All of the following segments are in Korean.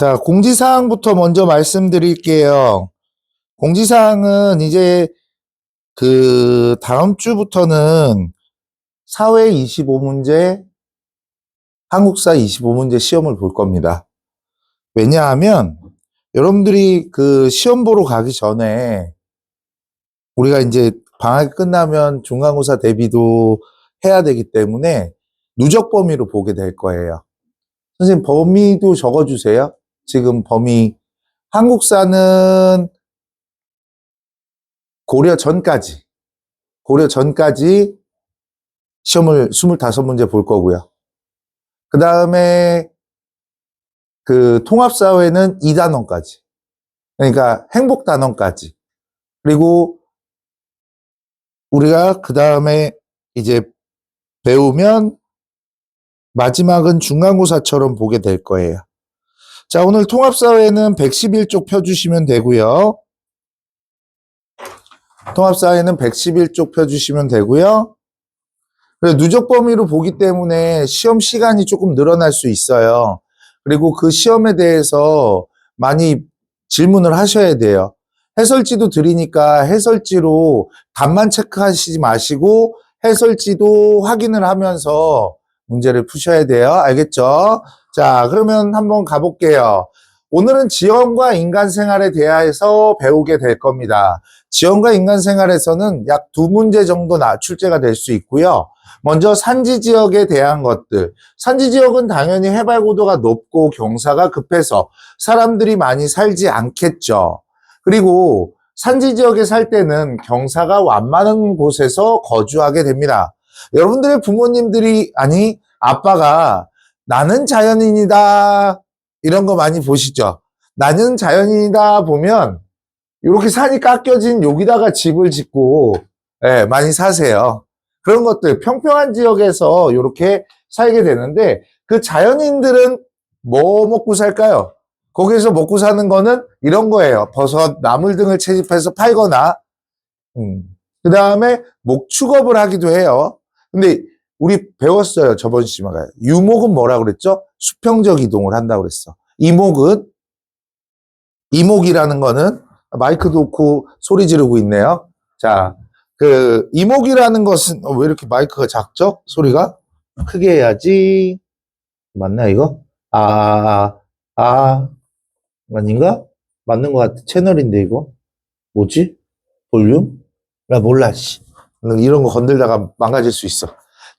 자, 공지사항부터 먼저 말씀드릴게요. 공지사항은 이제 다음 주부터는 사회 25문제, 한국사 25문제 시험을 볼 겁니다. 왜냐하면 여러분들이 시험 보러 가기 전에 우리가 이제 방학이 끝나면 중간고사 대비도 해야 되기 때문에 누적 범위로 보게 될 거예요. 선생님, 범위도 적어주세요. 지금 범위, 한국사는 고려 전까지 시험을 25문제 볼 거고요. 그 다음에 통합사회는 2단원까지. 그러니까 행복단원까지. 그리고 우리가 그 다음에 이제 배우면 마지막은 중간고사처럼 보게 될 거예요. 자, 오늘 통합사회는 111쪽 펴주시면 되고요. 통합사회는 111쪽 펴주시면 되고요. 누적 범위로 보기 때문에 시험 시간이 조금 늘어날 수 있어요. 그리고 그 시험에 대해서 많이 질문을 하셔야 돼요. 해설지도 드리니까 해설지로 답만 체크하시지 마시고 해설지도 확인을 하면서 문제를 푸셔야 돼요. 알겠죠? 자, 그러면 한번 가볼게요. 오늘은 지형과 인간생활에 대해서 배우게 될 겁니다. 지형과 인간생활에서는 약 2문제 정도 출제가 될 수 있고요. 먼저 산지지역에 대한 것들. 산지지역은 당연히 해발고도가 높고 경사가 급해서 사람들이 많이 살지 않겠죠. 그리고 산지지역에 살 때는 경사가 완만한 곳에서 거주하게 됩니다. 여러분들의 부모님들이, 아니 아빠가 나는 자연인이다 이런 거 많이 보시죠. 나는 자연인이다 보면 이렇게 산이 깎여진 여기다가 집을 짓고 많이 사세요. 그런 것들 평평한 지역에서 이렇게 살게 되는데 그 자연인들은 뭐 먹고 살까요? 거기서 먹고 사는 거는 이런 거예요. 버섯, 나물 등을 채집해서 팔거나 그 다음에 목축업을 하기도 해요. 근데 우리 배웠어요. 저번 시간에. 유목은 뭐라 그랬죠? 수평적 이동을 한다고 그랬어. 이목이라는 거는 마이크 놓고 소리 지르고 있네요. 자, 이목이라는 것은 왜 이렇게 마이크가 작죠? 소리가 크게 해야지. 맞나 이거? 아닌가? 맞는 것 같아. 채널인데 이거 뭐지? 볼륨? 나 몰라 씨. 이런 거 건들다가 망가질 수 있어.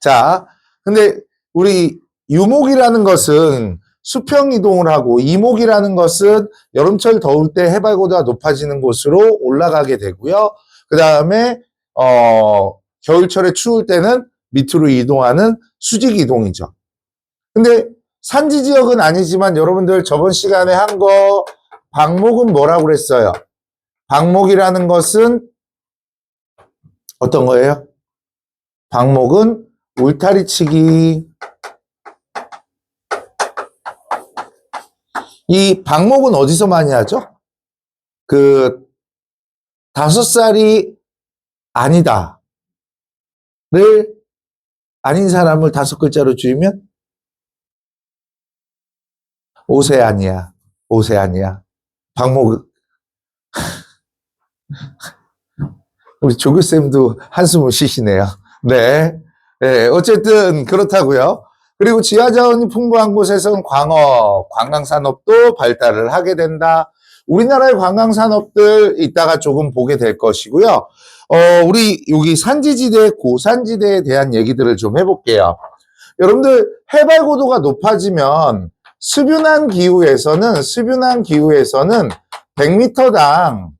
자, 근데 우리 유목이라는 것은 수평 이동을 하고 이목이라는 것은 여름철 더울 때 해발고도가 높아지는 곳으로 올라가게 되고요. 그 다음에 겨울철에 추울 때는 밑으로 이동하는 수직 이동이죠. 근데 산지 지역은 아니지만 여러분들 저번 시간에 한 거 방목은 뭐라고 그랬어요? 방목이라는 것은 어떤 거예요? 방목은 울타리치기. 이 방목은 어디서 많이 하죠? 5살이 아니다. 아닌 사람을 5글자로 줄이면? 오세아니아. 방목. 우리 조교쌤도 한숨을 쉬시네요. 네. 네. 어쨌든 그렇다고요. 그리고 지하자원이 풍부한 곳에서는 광업, 관광산업도 발달을 하게 된다. 우리나라의 관광산업들 이따가 조금 보게 될 것이고요. 우리 여기 산지지대, 고산지대에 대한 얘기들을 좀 해볼게요. 여러분들 해발고도가 높아지면 수변한 기후에서는 100m당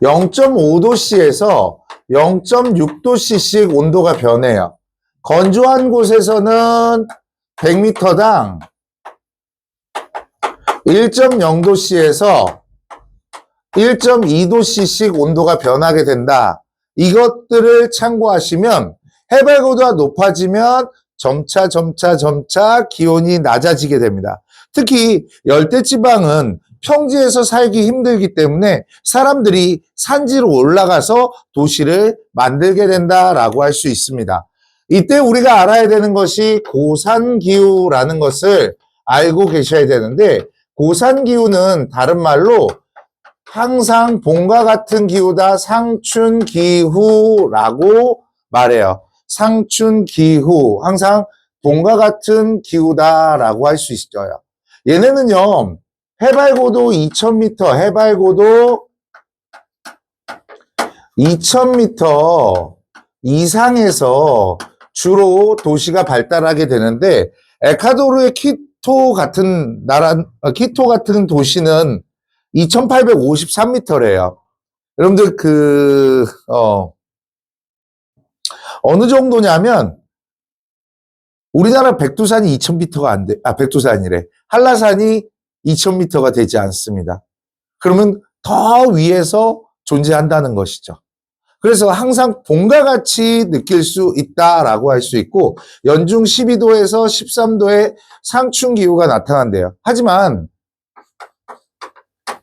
0.5도씨에서 0.6도씨씩 온도가 변해요. 건조한 곳에서는 100m당 1.0도씨에서 1.2도씨씩 온도가 변하게 된다. 이것들을 참고하시면 해발고도가 높아지면 점차 기온이 낮아지게 됩니다. 특히 열대지방은 평지에서 살기 힘들기 때문에 사람들이 산지로 올라가서 도시를 만들게 된다라고 할 수 있습니다. 이때 우리가 알아야 되는 것이 고산기후라는 것을 알고 계셔야 되는데 고산기후는 다른 말로 항상 봄과 같은 기후다 상춘기후라고 말해요. 상춘기후 항상 봄과 같은 기후다라고 할 수 있어요. 얘네는요 해발고도 2000m 해발고도 2000m 이상에서 주로 도시가 발달하게 되는데 에콰도르의 키토 같은 도시는 2853m래요. 여러분들 어느 정도냐면 우리나라 백두산이 2000m가 안 돼. 백두산이래. 한라산이 2000m가 되지 않습니다. 그러면 더 위에서 존재한다는 것이죠. 그래서 항상 봄과 같이 느낄 수 있다라고 할 수 있고 연중 12도에서 13도의 상춘기후가 나타난대요. 하지만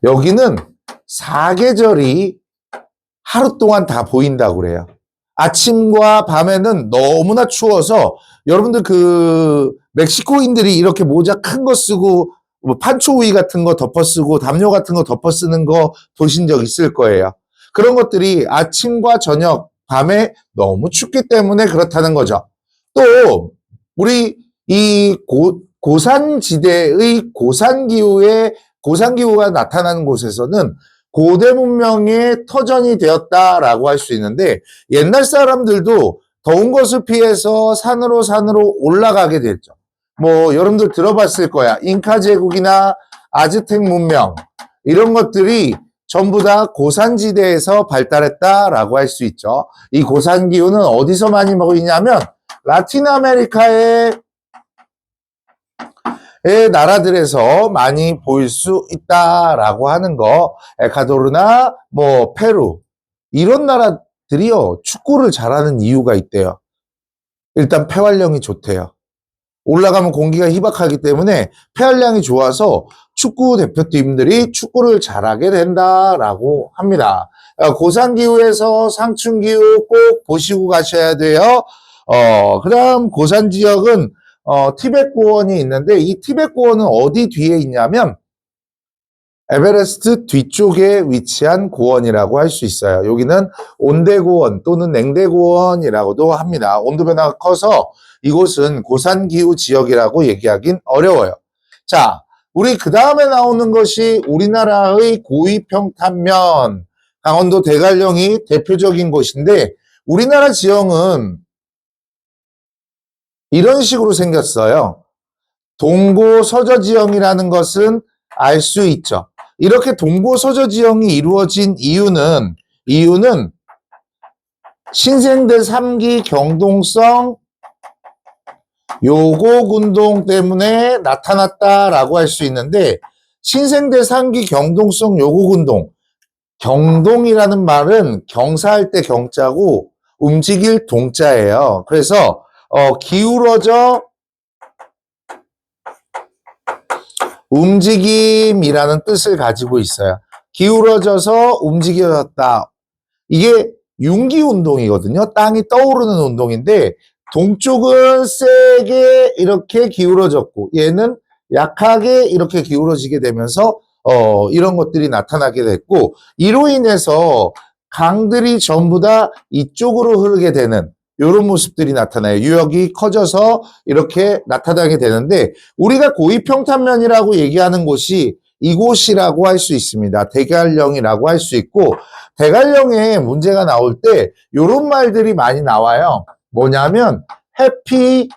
여기는 사계절이 하루 동안 다 보인다고 그래요. 아침과 밤에는 너무나 추워서 여러분들 멕시코인들이 이렇게 모자 큰 거 쓰고 뭐 판초우이 같은 거 덮어 쓰고 담요 같은 거 덮어 쓰는 거 보신 적 있을 거예요. 그런 것들이 아침과 저녁, 밤에 너무 춥기 때문에 그렇다는 거죠. 또 우리 이 고산지대의 고산기후가 나타나는 곳에서는 고대 문명의 터전이 되었다라고 할 수 있는데 옛날 사람들도 더운 것을 피해서 산으로 올라가게 됐죠. 뭐 여러분들 들어봤을 거야. 잉카 제국이나 아즈텍 문명 이런 것들이 전부 다 고산지대에서 발달했다라고 할 수 있죠. 이 고산기후는 어디서 많이 보이냐면 라틴 아메리카의 나라들에서 많이 보일 수 있다라고 하는 거. 에콰도르나 뭐 페루 이런 나라들이요 축구를 잘하는 이유가 있대요. 일단 폐활량이 좋대요. 올라가면 공기가 희박하기 때문에 폐활량이 좋아서 축구 대표팀들이 축구를 잘하게 된다라고 합니다. 고산기후에서 상춘기후 꼭 보시고 가셔야 돼요. 그다음 고산 지역은 티벳 고원이 있는데 이 티벳 고원은 어디 뒤에 있냐면 에베레스트 뒤쪽에 위치한 고원이라고 할 수 있어요. 여기는 온대고원 또는 냉대고원이라고도 합니다. 온도 변화가 커서 이곳은 고산기후 지역이라고 얘기하긴 어려워요. 자, 우리 그 다음에 나오는 것이 우리나라의 고위평탄면, 강원도 대관령이 대표적인 곳인데 우리나라 지형은 이런 식으로 생겼어요. 동고서저 지형이라는 것은 알 수 있죠. 이렇게 동고서저 지형이 이루어진 이유는 신생대 3기 경동성 요곡운동 때문에 나타났다라고 할 수 있는데 신생대 3기 경동성 요곡운동 경동이라는 말은 경사할 때 경자고 움직일 동자예요. 그래서 기울어져 움직임이라는 뜻을 가지고 있어요. 기울어져서 움직여졌다. 이게 융기운동이거든요. 땅이 떠오르는 운동인데 동쪽은 세게 이렇게 기울어졌고 얘는 약하게 이렇게 기울어지게 되면서 이런 것들이 나타나게 됐고 이로 인해서 강들이 전부 다 이쪽으로 흐르게 되는 이런 모습들이 나타나요. 유역이 커져서 이렇게 나타나게 되는데 우리가 고위평탄면이라고 얘기하는 곳이 이곳이라고 할 수 있습니다. 대관령이라고 할 수 있고 대관령에 문제가 나올 때 이런 말들이 많이 나와요. 뭐냐면 해피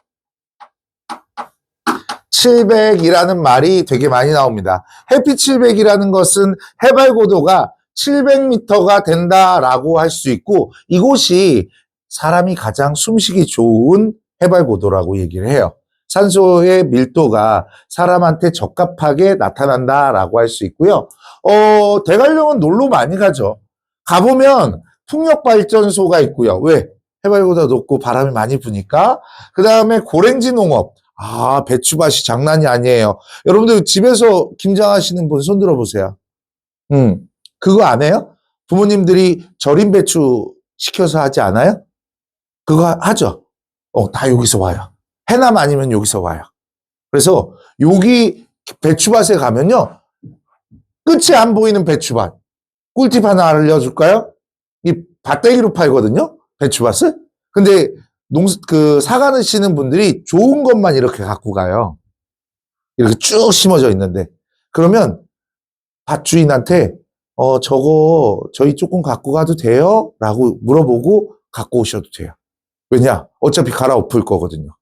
700이라는 말이 되게 많이 나옵니다. 해피 700이라는 것은 해발고도가 700m가 된다라고 할 수 있고 이곳이 사람이 가장 숨쉬기 좋은 해발고도라고 얘기를 해요. 산소의 밀도가 사람한테 적합하게 나타난다라고 할 수 있고요. 대관령은 놀러 많이 가죠. 가보면 풍력발전소가 있고요. 왜? 해발보다 높고 바람이 많이 부니까. 그 다음에 고랭지 농업. 배추밭이 장난이 아니에요. 여러분들 집에서 김장하시는 분 손 들어보세요. 그거 안 해요? 부모님들이 절임 배추 시켜서 하지 않아요? 그거 하죠? 다 여기서 와요. 해남 아니면 여기서 와요. 그래서 여기 배추밭에 가면요. 끝이 안 보이는 배추밭. 꿀팁 하나 알려줄까요? 이 밭대기로 팔거든요. 배추밭을. 근데 사과 넣으시는 분들이 좋은 것만 이렇게 갖고 가요. 이렇게 쭉 심어져 있는데. 그러면 밭주인한테 저거 저희 조금 갖고 가도 돼요? 라고 물어보고 갖고 오셔도 돼요. 왜냐? 어차피 갈아엎을 거거든요.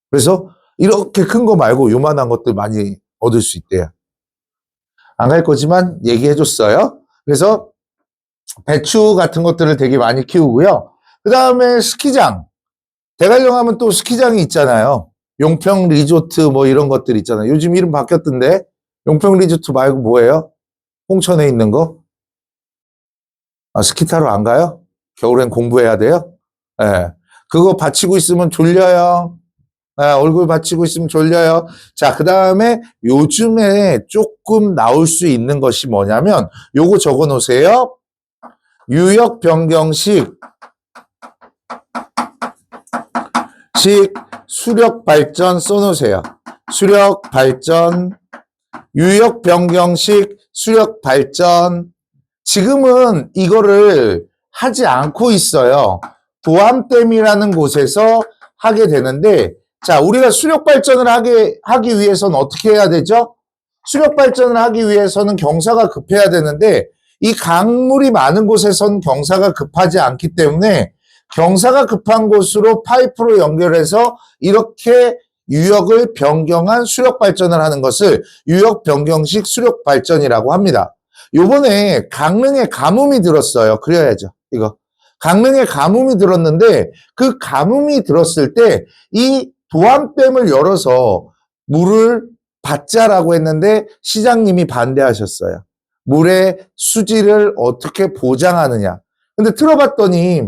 그래서 이렇게 큰 거 말고 요만한 것들 많이 얻을 수 있대요. 안 갈 거지만 얘기해줬어요. 그래서 배추 같은 것들을 되게 많이 키우고요. 그 다음에 스키장. 대관령 하면 또 스키장이 있잖아요. 용평 리조트 뭐 이런 것들 있잖아요. 요즘 이름 바뀌었던데. 용평 리조트 말고 뭐예요? 홍천에 있는 거? 아, 스키 타러 안 가요? 겨울엔 공부해야 돼요? 예. 그거 받치고 있으면 졸려요. 얼굴 받치고 있으면 졸려요. 자, 그 다음에 요즘에 조금 나올 수 있는 것이 뭐냐면 요거 적어 놓으세요. 유역 변경식 수력 발전 써 놓으세요. 수력 발전, 유역 변경식 수력 발전. 지금은 이거를 하지 않고 있어요. 도암댐이라는 곳에서 하게 되는데, 자, 우리가 수력 발전을 하기 위해서는 어떻게 해야 되죠? 수력 발전을 하기 위해서는 경사가 급해야 되는데, 이 강물이 많은 곳에서는 경사가 급하지 않기 때문에 경사가 급한 곳으로 파이프로 연결해서 이렇게 유역을 변경한 수력 발전을 하는 것을 유역 변경식 수력 발전이라고 합니다. 요번에 강릉에 가뭄이 들었어요. 그래야죠. 이거. 강릉에 가뭄이 들었는데 그 가뭄이 들었을 때 이 도암댐을 열어서 물을 받자라고 했는데 시장님이 반대하셨어요. 물의 수질을 어떻게 보장하느냐. 근데 들어봤더니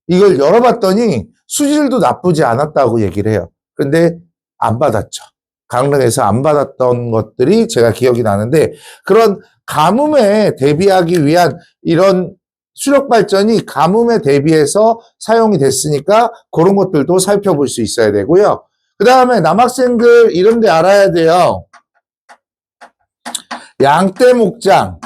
이걸 열어봤더니 수질도 나쁘지 않았다고 얘기를 해요. 근데 안 받았죠. 강릉에서 안 받았던 것들이 제가 기억이 나는데 그런 가뭄에 대비하기 위한 이런 수력 발전이 가뭄에 대비해서 사용이 됐으니까 그런 것들도 살펴볼 수 있어야 되고요. 그 다음에 남학생들 이런 데 알아야 돼요. 양떼 목장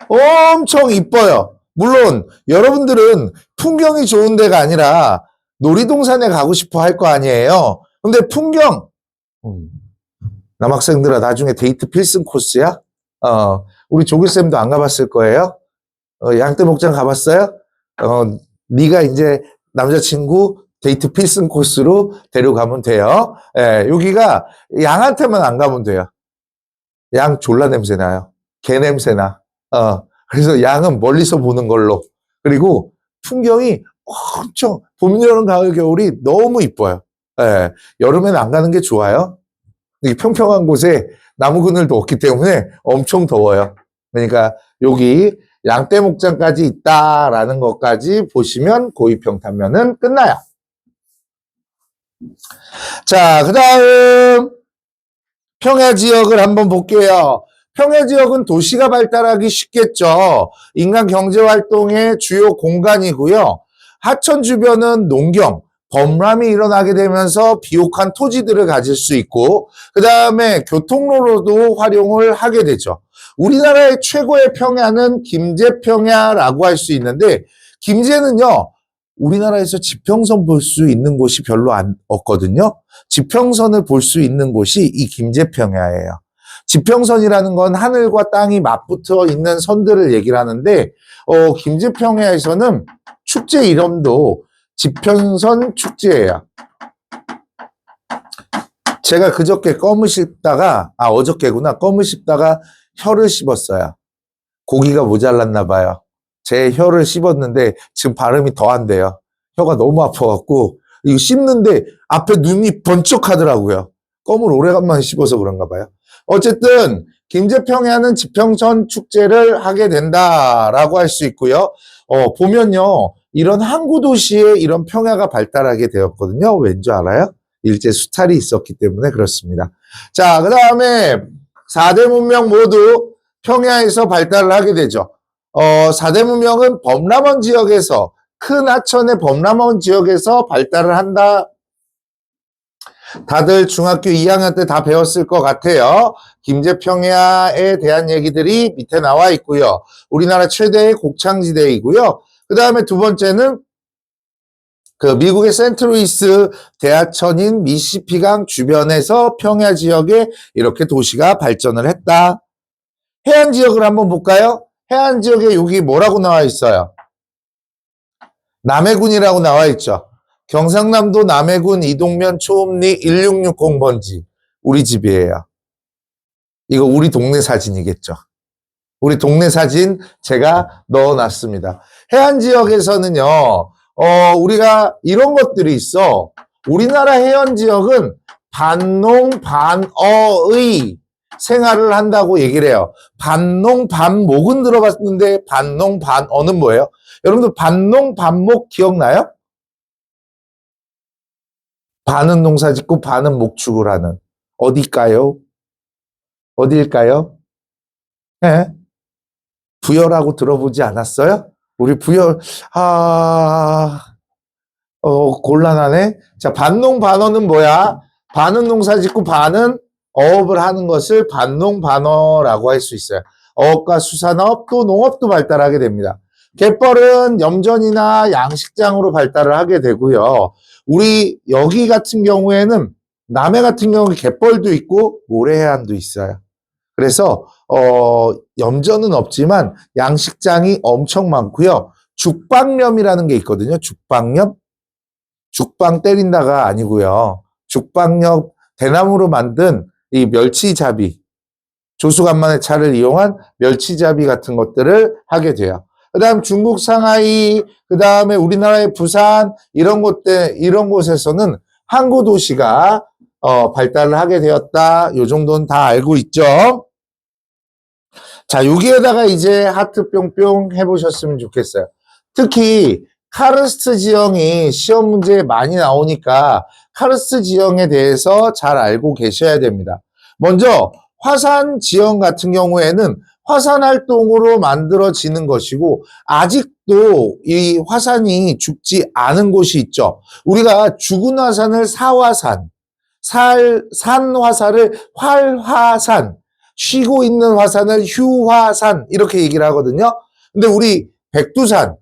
엄청 이뻐요. 물론 여러분들은 풍경이 좋은 데가 아니라 놀이동산에 가고 싶어 할 거 아니에요. 근데 풍경 남학생들아 나중에 데이트 필승 코스야? 우리 조규쌤도 안 가봤을 거예요. 양떼 목장 가봤어요? 네가 이제 남자친구 데이트 필승 코스로 데려가면 돼요. 예, 여기가 양한테만 안 가면 돼요. 양 졸라 냄새 나요. 개 냄새 나. 그래서 양은 멀리서 보는 걸로. 그리고 풍경이 엄청 봄, 여름, 가을, 겨울이 너무 이뻐요. 예, 여름에는 안 가는 게 좋아요. 이 평평한 곳에 나무 그늘도 없기 때문에 엄청 더워요. 그러니까 여기 양떼 목장까지 있다라는 것까지 보시면 고2평탄면은 끝나요. 자, 그 다음 평야 지역을 한번 볼게요. 평야 지역은 도시가 발달하기 쉽겠죠. 인간 경제활동의 주요 공간이고요. 하천 주변은 농경, 범람이 일어나게 되면서 비옥한 토지들을 가질 수 있고 그 다음에 교통로로도 활용을 하게 되죠. 우리나라의 최고의 평야는 김제평야라고 할 수 있는데 김제는요. 우리나라에서 지평선 볼 수 있는 곳이 별로 없거든요. 지평선을 볼 수 있는 곳이 이 김제평야예요. 지평선이라는 건 하늘과 땅이 맞붙어 있는 선들을 얘기를 하는데 김제평야에서는 축제 이름도 지평선 축제예요. 제가 그저께 껌을 씹다가 어저께구나. 껌을 씹다가 혀를 씹었어요. 고기가 모자랐나 봐요. 제 혀를 씹었는데 지금 발음이 더 안 돼요. 혀가 너무 아파갖고 이거 씹는데 앞에 눈이 번쩍하더라고요. 껌을 오래간만에 씹어서 그런가 봐요. 어쨌든 김제평야는 지평선 축제를 하게 된다라고 할 수 있고요. 보면요. 이런 항구 도시에 이런 평야가 발달하게 되었거든요. 왠지 알아요? 일제 수탈이 있었기 때문에 그렇습니다. 자, 그 다음에 4대 문명 모두 평야에서 발달을 하게 되죠. 4대 문명은 범람원 지역에서 큰 하천의 범람원 지역에서 발달을 한다. 다들 중학교 2학년 때 다 배웠을 것 같아요. 김제평야에 대한 얘기들이 밑에 나와 있고요. 우리나라 최대의 곡창지대이고요. 그 다음에 두 번째는 그 미국의 센트루이스 대하천인 미시시피강 주변에서 평야 지역에 이렇게 도시가 발전을 했다. 해안 지역을 한번 볼까요? 해안 지역에 여기 뭐라고 나와 있어요? 남해군이라고 나와 있죠. 경상남도 남해군 이동면 초읍리 1660번지 우리 집이에요. 이거 우리 동네 사진이겠죠. 우리 동네 사진 제가 넣어놨습니다. 해안 지역에서는요, 우리가 이런 것들이 있어. 우리나라 해안 지역은 반농 반어의 생활을 한다고 얘기를 해요. 반농 반목은 들어봤는데 반농 반어는 뭐예요? 여러분들 반농 반목 기억나요? 반은 농사 짓고 반은 목축을 하는 어딜까요? 어디일까요? 예? 부여라고 들어보지 않았어요? 우리 부여 곤란하네. 자, 반농 반어는 뭐야? 반은 농사 짓고 반은 어업을 하는 것을 반농 반어라고 할 수 있어요. 어업과 수산업 또 농업도 발달하게 됩니다. 갯벌은 염전이나 양식장으로 발달을 하게 되고요. 우리 여기 같은 경우에는 남해 같은 경우는 갯벌도 있고 모래해안도 있어요. 그래서 염전은 없지만 양식장이 엄청 많고요. 죽방염이라는 게 있거든요. 죽방염. 죽방 때린다가 아니고요. 죽방염 대나무로 만든 이 멸치잡이, 조수간만의 차를 이용한 멸치잡이 같은 것들을 하게 돼요. 그 다음 중국 상하이, 그 다음에 우리나라의 부산, 이런 곳에서는 항구 도시가 발달을 하게 되었다. 요 정도는 다 알고 있죠. 자, 여기에다가 이제 하트 뿅뿅 해보셨으면 좋겠어요. 특히 카르스트 지형이 시험 문제에 많이 나오니까 카르스트 지형에 대해서 잘 알고 계셔야 됩니다. 먼저 화산 지형 같은 경우에는 화산 활동으로 만들어지는 것이고 아직도 이 화산이 죽지 않은 곳이 있죠. 우리가 죽은 화산을 사화산, 산화산을 활화산, 쉬고 있는 화산을 휴화산 이렇게 얘기를 하거든요. 근데 우리 백두산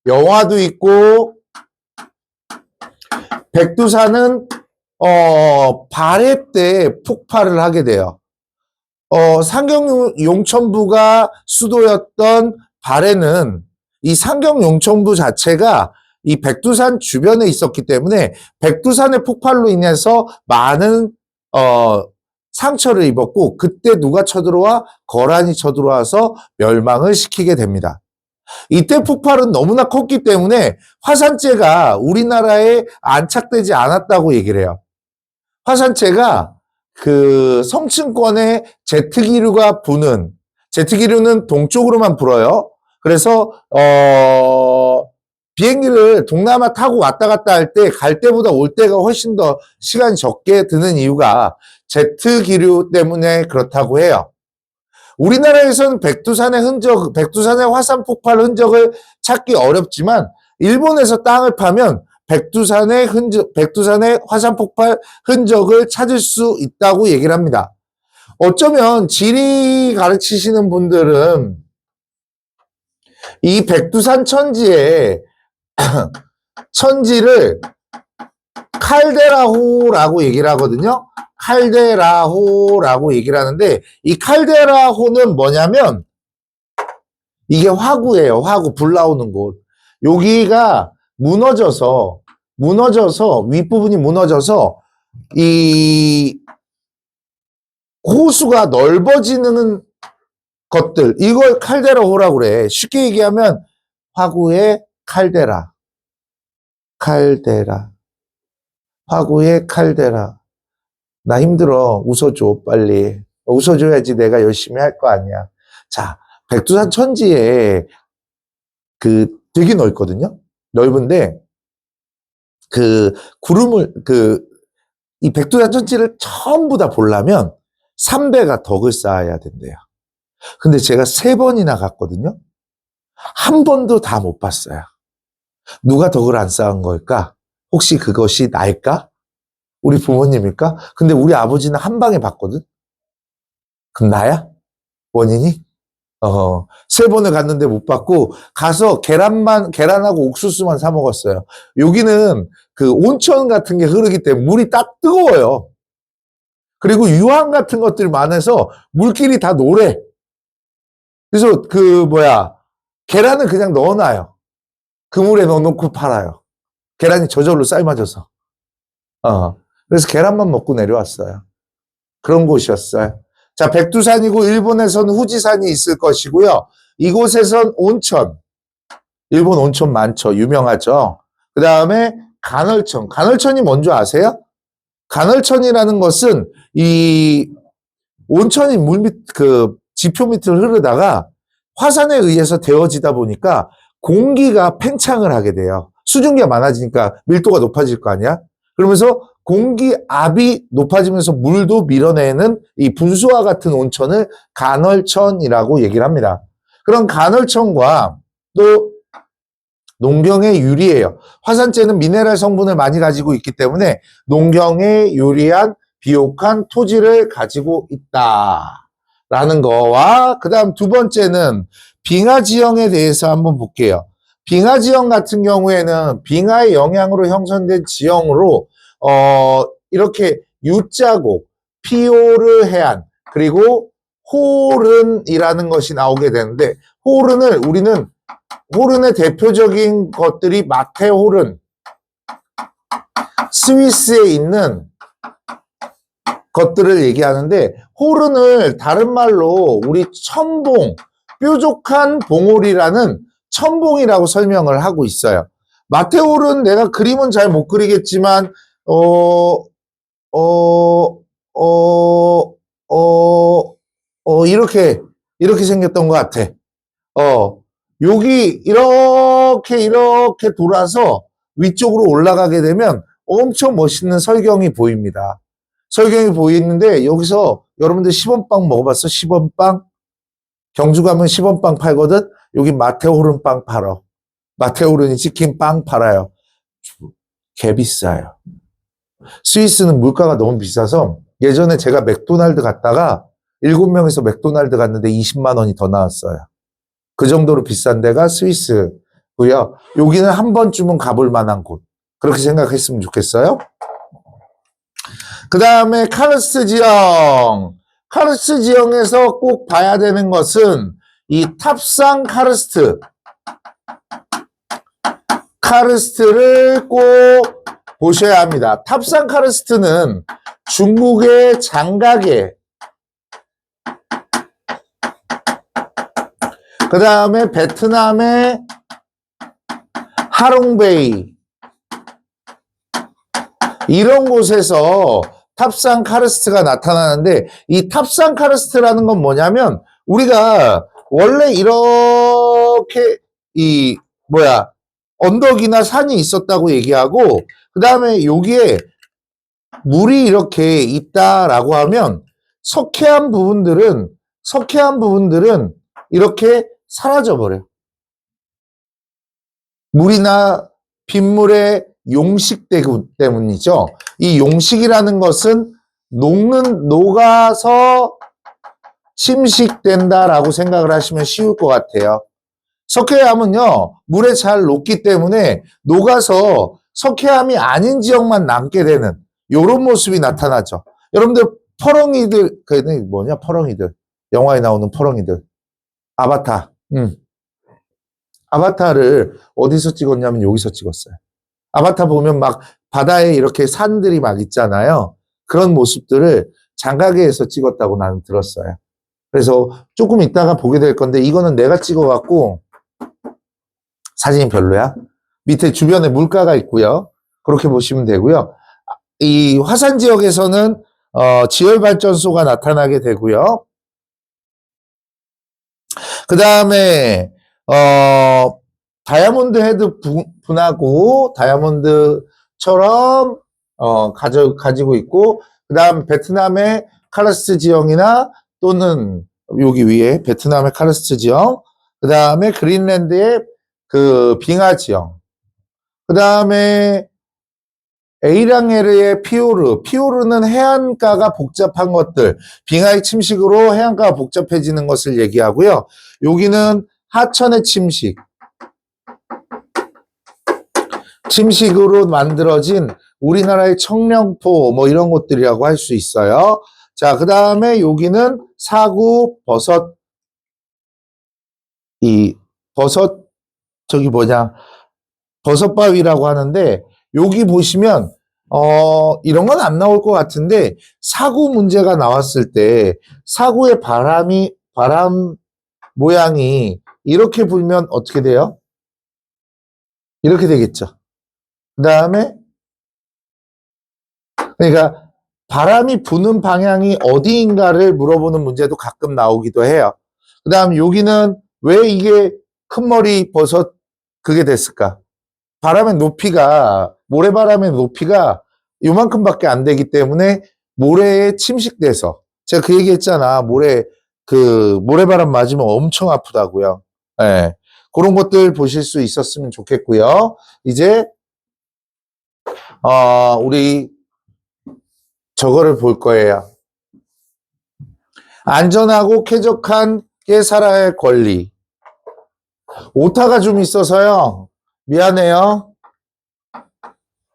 영화도 있고 백두산은 발해 때 폭발을 하게 돼요. 상경용천부가 수도였던 발해는 이 상경용천부 자체가 이 백두산 주변에 있었기 때문에 백두산의 폭발로 인해서 많은 상처를 입었고 그때 누가 쳐들어와? 거란이 쳐들어와서 멸망을 시키게 됩니다. 이때 폭발은 너무나 컸기 때문에 화산재가 우리나라에 안착되지 않았다고 얘기를 해요. 화산재가 그 성층권에 제트기류가 부는, 제트기류는 동쪽으로만 불어요. 그래서 비행기를 동남아 타고 왔다 갔다 할 때 갈 때보다 올 때가 훨씬 더 시간이 적게 드는 이유가 제트기류 때문에 그렇다고 해요. 우리나라에서는 백두산의 화산 폭발 흔적을 찾기 어렵지만 일본에서 땅을 파면 백두산의 화산 폭발 흔적을 찾을 수 있다고 얘기를 합니다. 어쩌면 지리 가르치시는 분들은 이 백두산 천지를 칼데라호라고 얘기를 하거든요. 칼데라호라고 얘기를 하는데 이 칼데라호는 뭐냐면 이게 화구예요. 화구, 불 나오는 곳. 여기가 무너져서 윗부분이 무너져서 이 호수가 넓어지는 것들, 이걸 칼데라호라고 그래. 쉽게 얘기하면 화구의 칼데라. 화구의 칼데라. 나 힘들어. 웃어줘, 빨리. 웃어줘야지 내가 열심히 할 거 아니야. 자, 백두산 천지에 되게 넓거든요? 넓은데, 이 백두산 천지를 전부 다 보려면 3배가 덕을 쌓아야 된대요. 근데 제가 3번이나 갔거든요? 한 번도 다 못 봤어요. 누가 덕을 안 쌓은 걸까? 혹시 그것이 나일까? 우리 부모님일까? 근데 우리 아버지는 한 방에 봤거든? 그럼 나야? 원인이? 세 번을 갔는데 못 받고, 가서 계란하고 옥수수만 사 먹었어요. 여기는 그 온천 같은 게 흐르기 때문에 물이 딱 뜨거워요. 그리고 유황 같은 것들이 많아서 물길이 다 노래. 그래서 계란은 그냥 넣어놔요. 그물에 넣어놓고 팔아요. 계란이 저절로 삶아져서. 그래서 계란만 먹고 내려왔어요. 그런 곳이었어요. 자, 백두산이고 일본에서는 후지산이 있을 것이고요. 이곳에선 온천, 일본 온천 많죠. 유명하죠. 그 다음에 간헐천. 간헐천이 뭔지 아세요? 간헐천이라는 것은 이 온천이 지표 밑을 흐르다가 화산에 의해서 데워지다 보니까 공기가 팽창을 하게 돼요. 수증기가 많아지니까 밀도가 높아질 거 아니야? 그러면서 공기압이 높아지면서 물도 밀어내는 이 분수와 같은 온천을 간헐천이라고 얘기를 합니다. 그런 간헐천과 또 농경에 유리해요. 화산재는 미네랄 성분을 많이 가지고 있기 때문에 농경에 유리한 비옥한 토지를 가지고 있다라는 거와 그 다음 두 번째는 빙하 지형에 대해서 한번 볼게요. 빙하 지형 같은 경우에는 빙하의 영향으로 형성된 지형으로 이렇게 U자곡, 피오르 해안, 그리고 호른이라는 것이 나오게 되는데 우리는 호른의 대표적인 것들이 마테호른, 스위스에 있는 것들을 얘기하는데 호른을 다른 말로 우리 첨봉, 뾰족한 봉우리라는 첨봉이라고 설명을 하고 있어요. 마테호른 내가 그림은 잘 못 그리겠지만 이렇게 생겼던 것 같아. 여기 이렇게 돌아서 위쪽으로 올라가게 되면 엄청 멋있는 설경이 보입니다. 설경이 보이는데 여기서 여러분들 10원빵 먹어봤어? 10원빵? 경주 가면 10원빵 팔거든? 여기 마테오른 빵 팔아. 마테오른이 치킨 빵 팔아요. 개 비싸요. 스위스는 물가가 너무 비싸서 예전에 제가 맥도날드 갔다가 7명에서 맥도날드 갔는데 20만 원이 더 나왔어요. 그 정도로 비싼 데가 스위스고요. 여기는 한 번쯤은 가볼 만한 곳. 그렇게 생각했으면 좋겠어요. 그 다음에 카르스트 지형. 카르스트 지형에서 꼭 봐야 되는 것은 이 탑산 카르스트. 카르스트를 꼭 보셔야 합니다. 탑산 카르스트는 중국의 장가게, 그 다음에 베트남의 하롱베이, 이런 곳에서 탑산 카르스트가 나타나는데 이 탑산 카르스트라는 건 뭐냐면 우리가 원래 이렇게 언덕이나 산이 있었다고 얘기하고 그 다음에 여기에 물이 이렇게 있다라고 하면 석회한 부분들은 이렇게 사라져버려. 물이나 빗물의 용식 때문이죠. 이 용식이라는 것은 녹아서 침식된다라고 생각을 하시면 쉬울 것 같아요. 석회암은요, 물에 잘 녹기 때문에 녹아서 석회암이 아닌 지역만 남게 되는 이런 모습이 나타나죠. 여러분들 퍼렁이들, 퍼렁이들. 영화에 나오는 퍼렁이들. 아바타. 아바타를 어디서 찍었냐면 여기서 찍었어요. 아바타 보면 막 바다에 이렇게 산들이 막 있잖아요. 그런 모습들을 장가게에서 찍었다고 나는 들었어요. 그래서 조금 이따가 보게 될 건데 이거는 내가 찍어갖고 사진이 별로야. 밑에 주변에 물가가 있고요. 그렇게 보시면 되고요. 이 화산 지역에서는 지열발전소가 나타나게 되고요. 그 다음에 다이아몬드 헤드 분하고 다이아몬드처럼 가지고 있고 그 다음 베트남의 카르스트 지형이나 또는 여기 위에 베트남의 카르스트 지형 그 다음에 그린랜드의 그 빙하 지형 그 다음에 A랑 L의 피오르는 해안가가 복잡한 것들, 빙하의 침식으로 해안가가 복잡해지는 것을 얘기하고요. 여기는 하천의 침식으로 만들어진 우리나라의 청령포 뭐 이런 것들이라고 할 수 있어요. 자, 그 다음에 여기는 사구 저기 버섯바위라고 하는데, 여기 보시면 이런 건 안 나올 것 같은데, 사구 문제가 나왔을 때 사구의 바람 모양이 이렇게 불면 어떻게 돼요? 이렇게 되겠죠. 그 다음에 그러니까 바람이 부는 방향이 어디인가를 물어보는 문제도 가끔 나오기도 해요. 그 다음 여기는 왜 이게 큰머리 버섯 그게 됐을까? 모래바람의 높이가 요만큼밖에 안 되기 때문에 모래에 침식돼서, 제가 그 얘기 했잖아. 모래바람 맞으면 엄청 아프다고요. 예. 그런 것들 보실 수 있었으면 좋겠고요. 이제, 우리 저거를 볼 거예요. 안전하고 쾌적하게 살아야 할 권리. 오타가 좀 있어서요. 미안해요.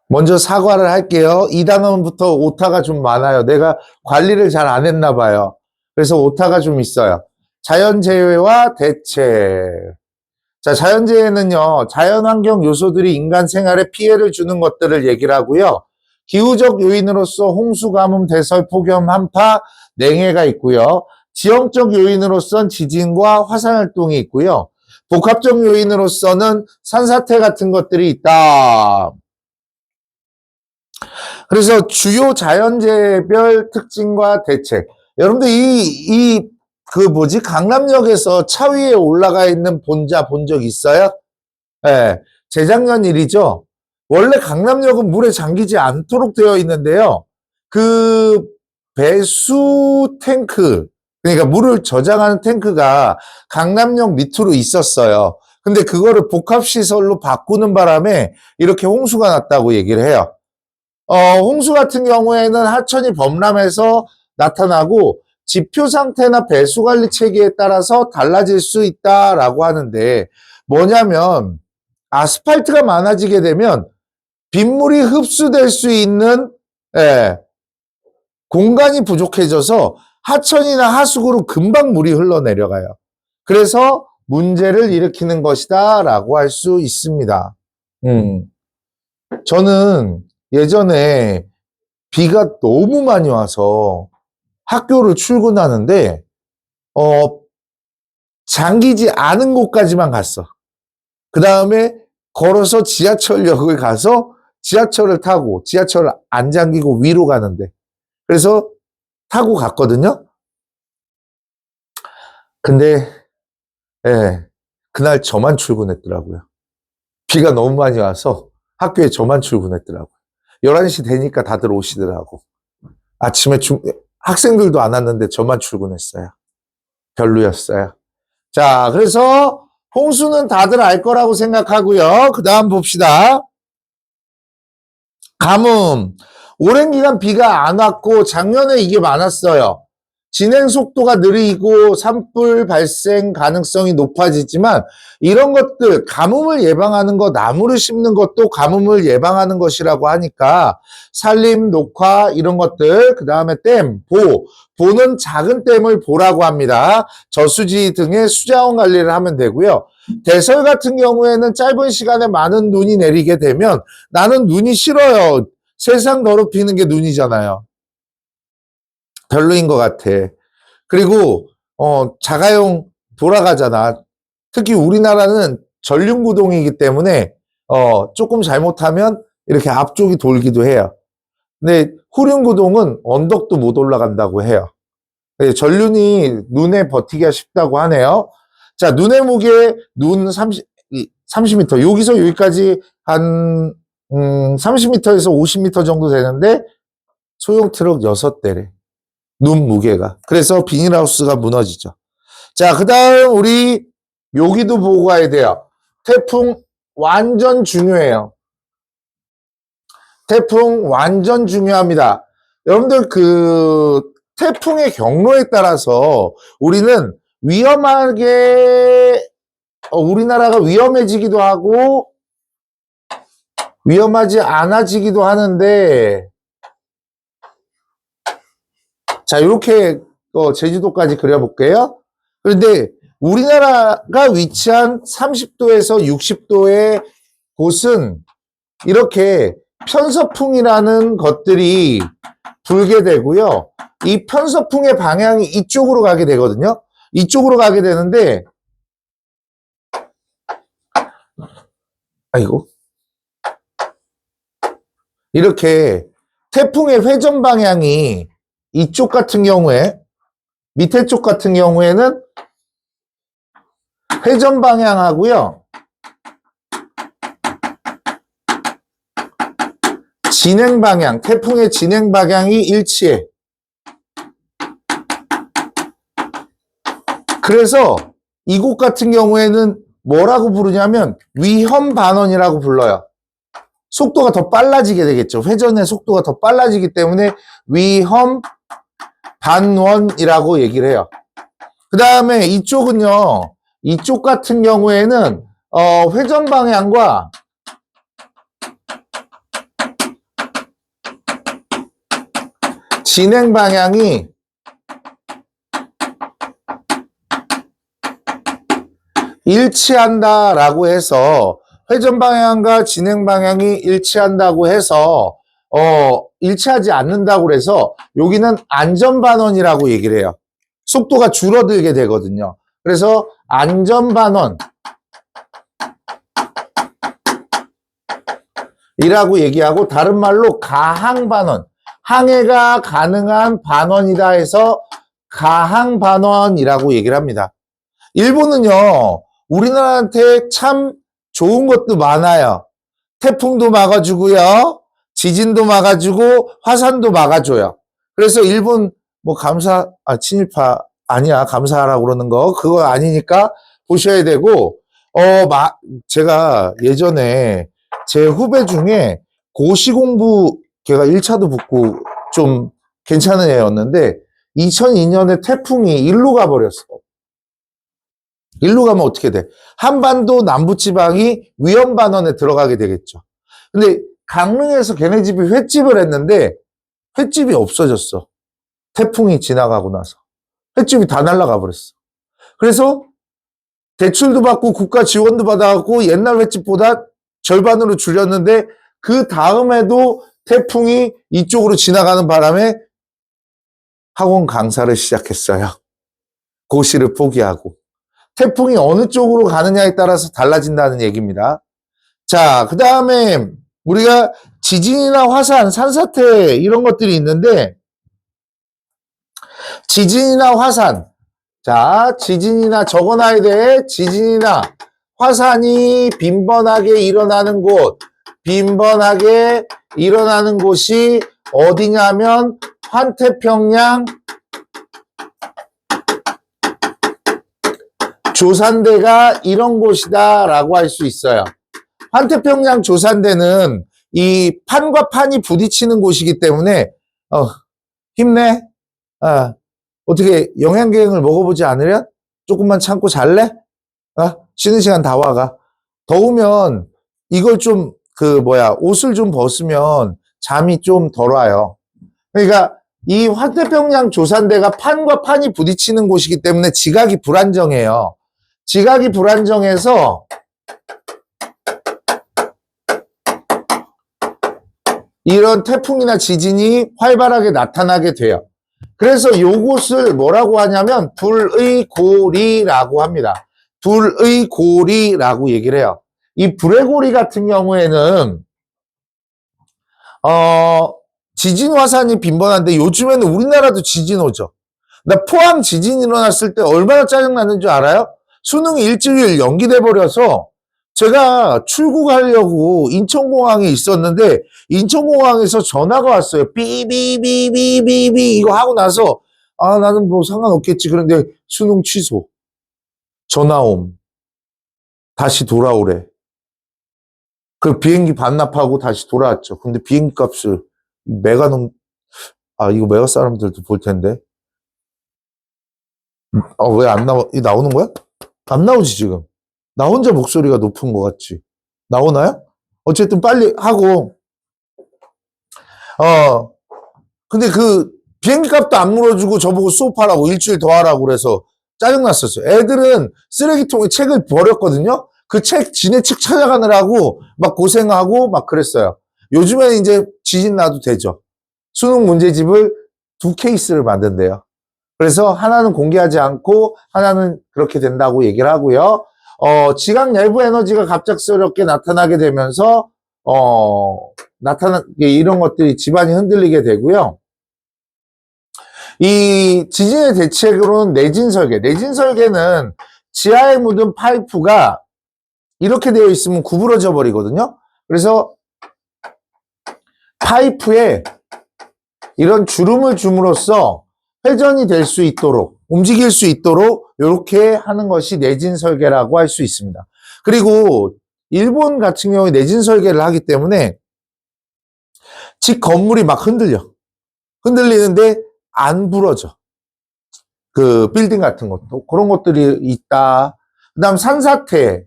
먼저 사과를 할게요. 이 단원부터 오타가 좀 많아요. 내가 관리를 잘 안 했나 봐요. 그래서 오타가 좀 있어요. 자연재해와 대책. 자, 자연재해는요, 자연환경 요소들이 인간 생활에 피해를 주는 것들을 얘기를 하고요. 기후적 요인으로서 홍수, 가뭄, 대설, 폭염, 한파, 냉해가 있고요. 지형적 요인으로선 지진과 화산활동이 있고요. 복합적 요인으로서는 산사태 같은 것들이 있다. 그래서 주요 자연재해별 특징과 대책. 여러분들 강남역에서 차 위에 올라가 있는 본자 본 적 있어요? 예, 재작년 일이죠. 원래 강남역은 물에 잠기지 않도록 되어 있는데요. 그 배수 탱크, 그러니까 물을 저장하는 탱크가 강남역 밑으로 있었어요. 근데 그거를 복합시설로 바꾸는 바람에 이렇게 홍수가 났다고 얘기를 해요. 홍수 같은 경우에는 하천이 범람해서 나타나고 지표 상태나 배수 관리 체계에 따라서 달라질 수 있다라고 하는데, 뭐냐면 아스팔트가 많아지게 되면 빗물이 흡수될 수 있는 공간이 부족해져서 하천이나 하수구로 금방 물이 흘러내려가요. 그래서 문제를 일으키는 것이다 라고 할 수 있습니다. 저는 예전에 비가 너무 많이 와서 학교를 출근하는데 잠기지 않은 곳까지만 갔어. 그 다음에 걸어서 지하철역을 가서 지하철을 타고, 지하철을 안 잠기고 위로 가는데, 그래서 타고 갔거든요. 근데 그날 저만 출근했더라고요. 비가 너무 많이 와서 학교에 저만 출근했더라고요. 11시 되니까 다들 오시더라고. 아침에 학생들도 안 왔는데 저만 출근했어요. 별로였어요. 자, 그래서 홍수는 다들 알 거라고 생각하고요. 그 다음 봅시다. 가뭄. 오랜 기간 비가 안 왔고 작년에 이게 많았어요. 진행 속도가 느리고 산불 발생 가능성이 높아지지만, 이런 것들, 가뭄을 예방하는 것, 나무를 심는 것도 가뭄을 예방하는 것이라고 하니까 산림, 녹화 이런 것들, 그 다음에 보는 작은 댐을 보라고 합니다. 저수지 등의 수자원 관리를 하면 되고요. 대설 같은 경우에는 짧은 시간에 많은 눈이 내리게 되면, 나는 눈이 싫어요. 세상 더럽히는 게 눈이잖아요. 별로인 것 같아. 그리고 자가용 돌아가잖아. 특히 우리나라는 전륜구동이기 때문에 조금 잘못하면 이렇게 앞쪽이 돌기도 해요. 근데 후륜구동은 언덕도 못 올라간다고 해요. 전륜이 눈에 버티기가 쉽다고 하네요. 자, 눈의 무게, 눈 30m. 여기서 여기까지 한 30m에서 50m 정도 되는데 소형 트럭 6대래. 눈 무게가. 그래서 비닐하우스가 무너지죠. 자, 그 다음 우리 여기도 보고 가야 돼요. 태풍 완전 중요해요. 태풍 완전 중요합니다. 여러분들 태풍의 경로에 따라서 우리는 위험하게 우리나라가 위험해지기도 하고 위험하지 않아지기도 하는데 자 이렇게 제주도까지 그려볼게요. 그런데 우리나라가 위치한 30도에서 60도의 곳은 이렇게 편서풍이라는 것들이 불게 되고요. 이 편서풍의 방향이 이쪽으로 가게 되거든요. 이쪽으로 가게 되는데 아이고 이렇게 태풍의 회전 방향이 이쪽 같은 경우에 밑에 쪽 같은 경우에는 회전 방향하고요. 진행 방향, 태풍의 진행 방향이 일치해. 그래서 이곳 같은 경우에는 뭐라고 부르냐면 위험 반원이라고 불러요. 속도가 더 빨라지게 되겠죠. 회전의 속도가 더 빨라지기 때문에 위험 반원이라고 얘기를 해요. 그 다음에 이쪽은요. 이쪽 같은 경우에는 회전 방향과 진행 방향이 일치한다라고 해서 회전 방향과 진행 방향이 일치한다고 해서 일치하지 않는다고 해서 여기는 안전반원이라고 얘기를 해요. 속도가 줄어들게 되거든요. 그래서 안전반원 이라고 얘기하고 다른 말로 가항반원 항해가 가능한 반원이다 해서 가항반원이라고 얘기를 합니다. 일본은요 우리나라한테 참 좋은 것도 많아요. 태풍도 막아주고요 지진도 막아주고 화산도 막아줘요. 그래서 일본 뭐 친일파 아니야 감사하라고 그러는 거 그거 아니니까 보셔야 되고 제가 예전에 제 후배 중에 고시공부 걔가 1차도 붙고 좀 괜찮은 애였는데 2002년에 태풍이 일로 가버렸어. 일로 가면 어떻게 돼? 한반도 남부지방이 위험반원에 들어가게 되겠죠. 근데 강릉에서 걔네 집이 횟집을 했는데 횟집이 없어졌어. 태풍이 지나가고 나서. 횟집이 다 날아가 버렸어. 그래서 대출도 받고 국가 지원도 받아갖고 옛날 횟집보다 절반으로 줄였는데 그 다음에도 태풍이 이쪽으로 지나가는 바람에 학원 강사를 시작했어요. 고시를 포기하고. 태풍이 어느 쪽으로 가느냐에 따라서 달라진다는 얘기입니다. 자, 그 다음에 우리가 지진이나 화산, 산사태 이런 것들이 있는데 지진이나 화산 자, 지진이나 적어놔야 돼. 지진이나 화산이 빈번하게 일어나는 곳이 어디냐면 환태평양 조산대가 이런 곳이다 라고 할 수 있어요. 환태평양 조산대는 이 판과 판이 부딪히는 곳이기 때문에 힘내. 어떻게 영양갱을 먹어보지 않으려? 조금만 참고 잘래? 쉬는 시간 다 와가. 더우면 이걸 좀 옷을 좀 벗으면 잠이 좀 덜 와요. 그러니까 이 환태평양 조산대가 판과 판이 부딪히는 곳이기 때문에 지각이 불안정해요. 지각이 불안정해서 이런 태풍이나 지진이 활발하게 나타나게 돼요. 그래서 요곳을 뭐라고 하냐면 불의 고리라고 합니다. 불의 고리라고 얘기를 해요. 이 불의 고리 같은 경우에는 지진 화산이 빈번한데 요즘에는 우리나라도 지진 오죠. 나 포항 지진 일어났을 때 얼마나 짜증났는 줄 알아요? 수능이 일주일 연기돼 버려서 제가 출국하려고 인천공항에 있었는데 인천공항에서 전화가 왔어요. 삐삐삐삐삐삐 이거 하고 나서 나는 뭐 상관없겠지. 그런데 수능 취소. 전화 옴. 다시 돌아오래. 그 비행기 반납하고 다시 돌아왔죠. 근데 비행기 값을 이거 메가 사람들도 볼 텐데. 왜 안 나오는 거야? 안 나오지, 지금. 나 혼자 목소리가 높은 것 같지? 나오나요? 어쨌든 빨리 하고, 근데 그 비행기 값도 안 물어주고 저보고 수업하라고 일주일 더 하라고 그래서 짜증났었어요. 애들은 쓰레기통에 책을 버렸거든요? 그 지네 책 찾아가느라고 막 고생하고 막 그랬어요. 요즘에는 이제 지진 나도 되죠. 수능 문제집을 2케이스를 만든대요. 그래서 하나는 공개하지 않고 하나는 그렇게 된다고 얘기를 하고요. 지각 내부 에너지가 갑작스럽게 나타나게 되면서 이런 것들이 집안이 흔들리게 되고요. 이 지진의 대책으로는 내진 설계. 내진 설계는 지하에 묻은 파이프가 이렇게 되어 있으면 구부러져 버리거든요. 그래서 파이프에 이런 주름을 줌으로써 회전이 될 수 있도록, 움직일 수 있도록 이렇게 하는 것이 내진 설계라고 할 수 있습니다. 그리고 일본 같은 경우에 내진 설계를 하기 때문에 집 건물이 막 흔들리는데 안 부러져. 그 빌딩 같은 것도 그런 것들이 있다. 그다음 산사태.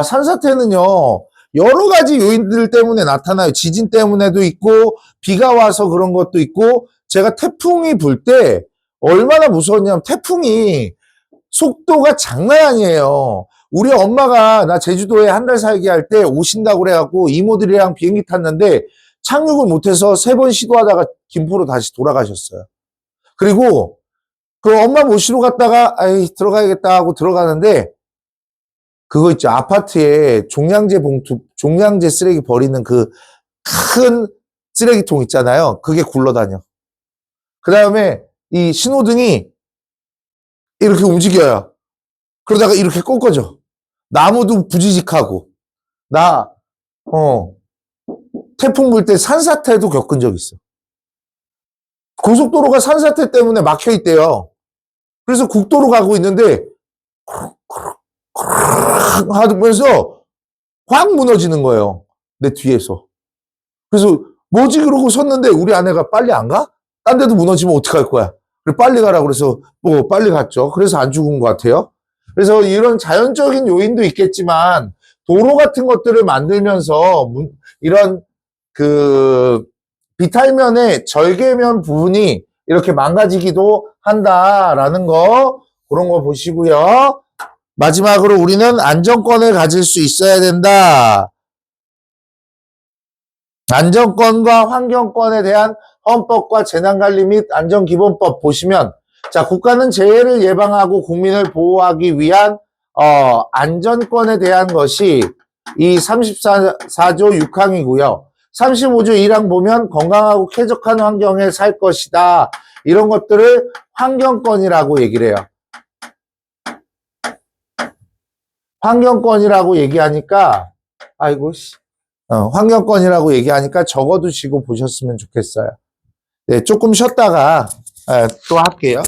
산사태는요. 여러 가지 요인들 때문에 나타나요. 지진 때문에도 있고 비가 와서 그런 것도 있고 제가 태풍이 불 때 얼마나 무서웠냐면 태풍이 속도가 장난 아니에요. 우리 엄마가 나 제주도에 한 달 살게 할 때 오신다고 그래갖고 이모들이랑 비행기 탔는데 착륙을 못해서 3번 시도하다가 김포로 다시 돌아가셨어요. 그리고 그 엄마 모시러 갔다가 들어가야겠다 하고 들어가는데 그거 있죠. 아파트에 종량제 쓰레기 버리는 그 큰 쓰레기통 있잖아요. 그게 굴러다녀. 그 다음에 이 신호등이 이렇게 움직여요. 그러다가 이렇게 꺾어져. 나무도 부지직하고. 태풍 불 때 산사태도 겪은 적 있어. 고속도로가 산사태 때문에 막혀 있대요. 그래서 국도로 가고 있는데 하면서 확 무너지는 거예요. 내 뒤에서. 그래서 뭐지 그러고 섰는데 우리 아내가 빨리 안 가? 딴 데도 무너지면 어떡할 거야? 그래 빨리 가라 그래서 빨리 갔죠. 그래서 안 죽은 것 같아요. 그래서 이런 자연적인 요인도 있겠지만 도로 같은 것들을 만들면서 이런 그 비탈면의 절개면 부분이 이렇게 망가지기도 한다라는 거 그런 거 보시고요. 마지막으로 우리는 안전권을 가질 수 있어야 된다. 안전권과 환경권에 대한 헌법과 재난관리 및 안전기본법 보시면 자 국가는 재해를 예방하고 국민을 보호하기 위한 안전권에 대한 것이 이 34조 6항이고요. 35조 1항 보면 건강하고 쾌적한 환경에 살 것이다. 이런 것들을 환경권이라고 얘기를 해요. 환경권이라고 얘기하니까 환경권이라고 얘기하니까 적어두시고 보셨으면 좋겠어요. 네, 조금 쉬었다가 또 할게요.